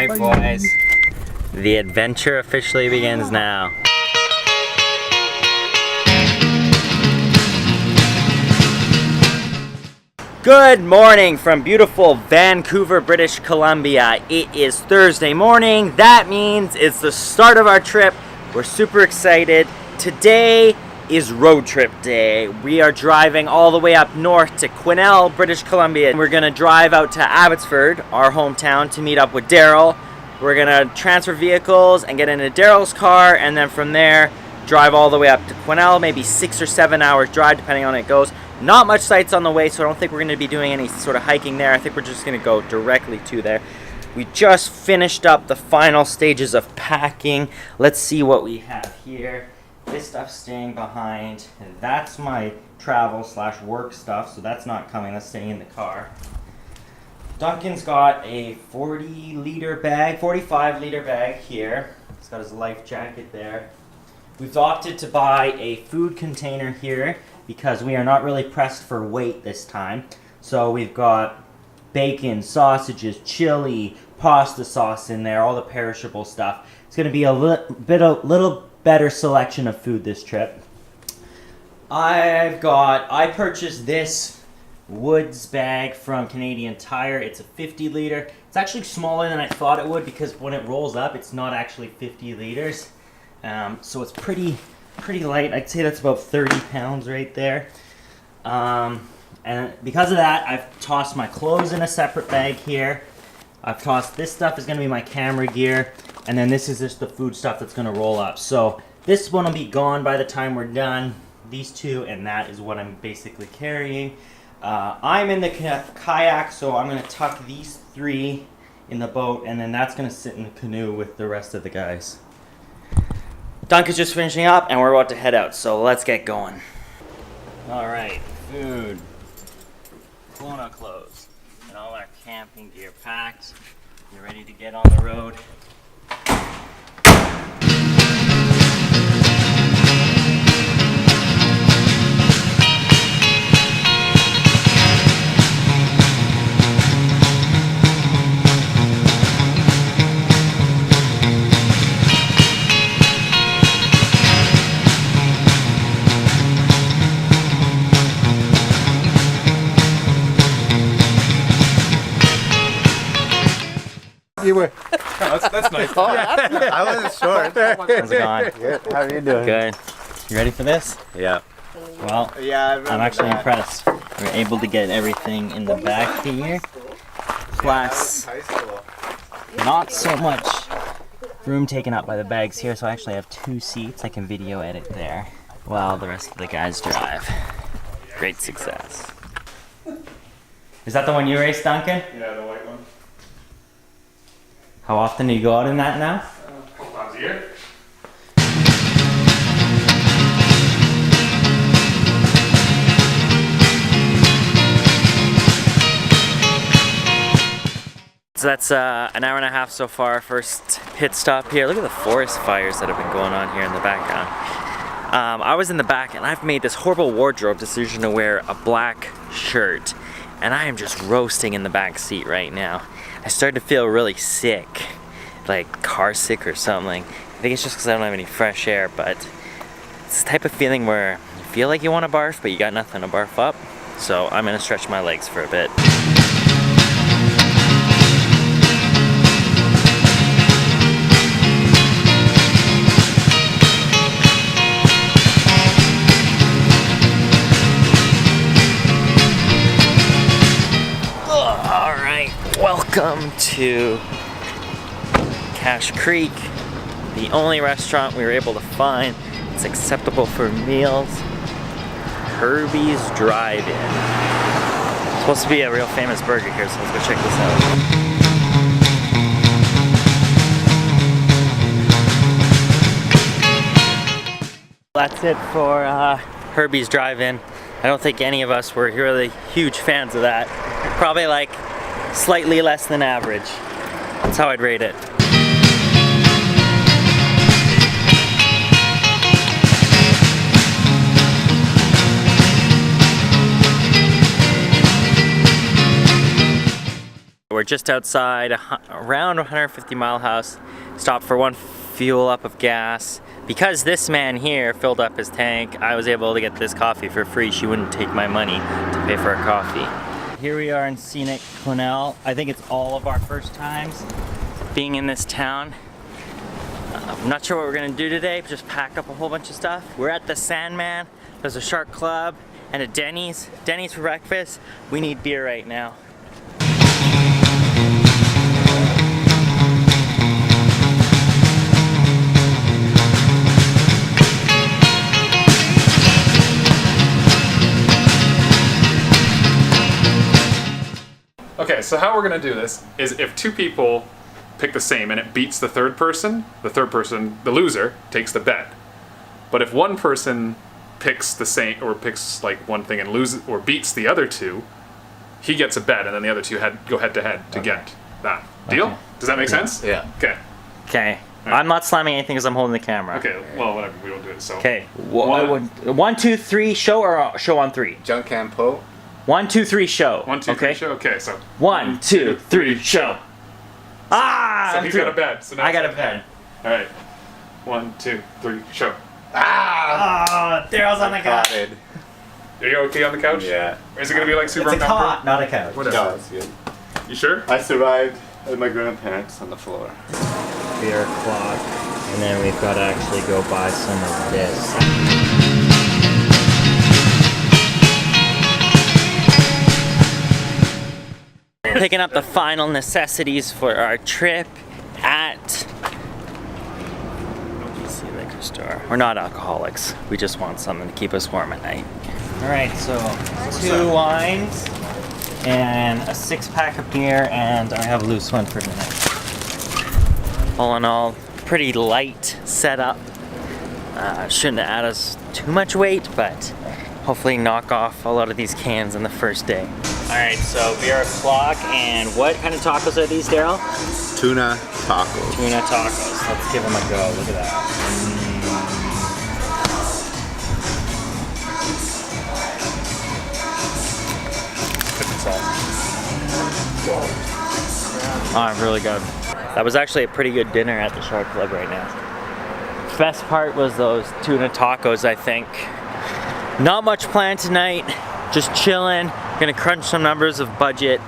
Alright boys, the adventure officially begins now. Good morning from beautiful Vancouver, British Columbia. It is Thursday morning. That means it's the start of our trip. We're super excited. Today is road trip day. We are driving all the way up north to Quesnel, British Columbia. We're gonna drive out to Abbotsford, our hometown, to meet up with Daryl. We're gonna transfer vehicles and get into Daryl's car, and then from there, drive all the way up to Quesnel, maybe 6 or 7 hours drive, depending on how it goes. Not much sights on the way, so I don't think we're gonna be doing any sort of hiking there. I think we're just gonna go directly to there. We just finished up the final stages of packing. Let's see what we have here. This stuff's staying behind. And that's my travel / work stuff, so that's not coming, that's staying in the car. Duncan's got a 40-liter bag, 45-liter bag here. He's got his life jacket there. We've opted to buy a food container here because we are not really pressed for weight this time. So we've got bacon, sausages, chili, pasta sauce in there, all the perishable stuff. It's gonna be a little better selection of food this trip. I purchased this Woods bag from Canadian Tire. It's a 50-liter. It's actually smaller than I thought it would because when it rolls up, it's not actually 50 liters. So it's pretty light. I'd say that's about 30 pounds right there. And because of that, I've tossed my clothes in a separate bag here. I've tossed this stuff is going to be my camera gear, and then this is just the food stuff that's going to roll up. So this one will be gone by the time we're done. These two, and that is what I'm basically carrying. I'm in the kayak, so I'm going to tuck these 3 in the boat, and then that's going to sit in the canoe with the rest of the guys. Duncan's just finishing up, and we're about to head out, so let's get going. All right, food, Kona clothes, and all our camping gear packed. You're ready to get on the road. You were. Oh, that's nice. Oh, I wasn't sure. How's it going? Good. How are you doing? Good. You ready for this? Yeah. Well, yeah, I'm actually impressed. We're able to get everything in the back here. Plus, not so much room taken up by the bags here, so I actually have 2 seats. I can video edit there while the rest of the guys drive. Great success. Is that the one you raced, Duncan? Yeah, the white one. How often do you go out in that now? A couple times a year. So that's an hour and a half so far. First pit stop here. Look at the forest fires that have been going on here in the background. I was in the back and I've made this horrible wardrobe decision to wear a black shirt, and I am just roasting in the back seat right now. I started to feel really sick, like car sick or something. I think it's just because I don't have any fresh air, but it's the type of feeling where you feel like you want to barf, but you got nothing to barf up. So I'm gonna stretch my legs for a bit. Welcome to Cache Creek, the only restaurant we were able to find that's acceptable for meals. Herbie's Drive-In. It's supposed to be a real famous burger here, so let's go check this out. That's it for Herbie's Drive-In. I don't think any of us were really huge fans of that. Probably like slightly less than average. That's how I'd rate it. We're just outside around 150 Mile House. Stopped for one fuel up of gas. Because this man here filled up his tank, I was able to get this coffee for free. She wouldn't take my money to pay for a coffee. Here we are in scenic Quesnel. I think it's all of our first times being in this town. I'm not sure what we're gonna do today, but just pack up a whole bunch of stuff. We're at the Sandman. There's a Shark Club and a Denny's. Denny's for breakfast. We need beer right now. Okay, so how we're gonna do this is if two people pick the same and it beats the third person, the loser, takes the bet. But if one person picks the same, or picks like one thing and loses, or beats the other two, he gets a bet, and then the other two go head to head to get that. Deal? Okay. Does that make sense? Yeah. Okay. Okay. Alright. I'm not slamming anything because I'm holding the camera. Okay, well, whatever, we will do it, so. Okay. 1, 2, 3, show or show on 3? Junk and Poe. 1, 2, 3, show. 1, 2, 3, show? Okay, so. 1, 2, 3, show. Ah! So I'm he's through. got a bet. So now I got a bet. Alright. 1, 2, 3, show. Ah! Daryl's on the couch. Got it. Are you okay on the couch? Yeah. Or is it gonna be like super It's a uncomfortable? cot, not a couch. Whatever. No, it's good. You sure? I survived with my grandparents on the floor. Beer clock. And then we've got to actually go buy some of this. Picking up the final necessities for our trip at OPC Liquor Store. We're not alcoholics. We just want something to keep us warm at night. All right, so 2 wines and a 6-pack of beer, and I have a loose one for tonight. All in all, pretty light setup. Shouldn't add us too much weight, but hopefully knock off a lot of these cans in the first day. All right, so beer o'clock, and what kind of tacos are these, Daryl? Tuna tacos. Tuna tacos. Let's give them a go. Look at that. Oh, really good. That was actually a pretty good dinner at the Shark Club right now. Best part was those tuna tacos, I think. Not much planned tonight, just chilling. Gonna crunch some numbers of budget.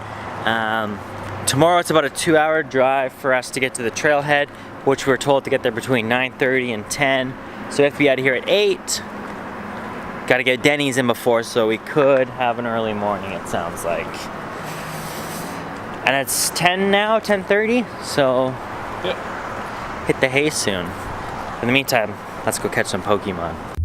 Tomorrow it's about a 2-hour drive for us to get to the trailhead, which we're told to get there between 9:30 and 10. So we have to be out of here at 8. Gotta get Denny's in before, so we could have an early morning, it sounds like. And it's 10 now, 10:30, so Yep. hit the hay soon. In the meantime, let's go catch some Pokemon.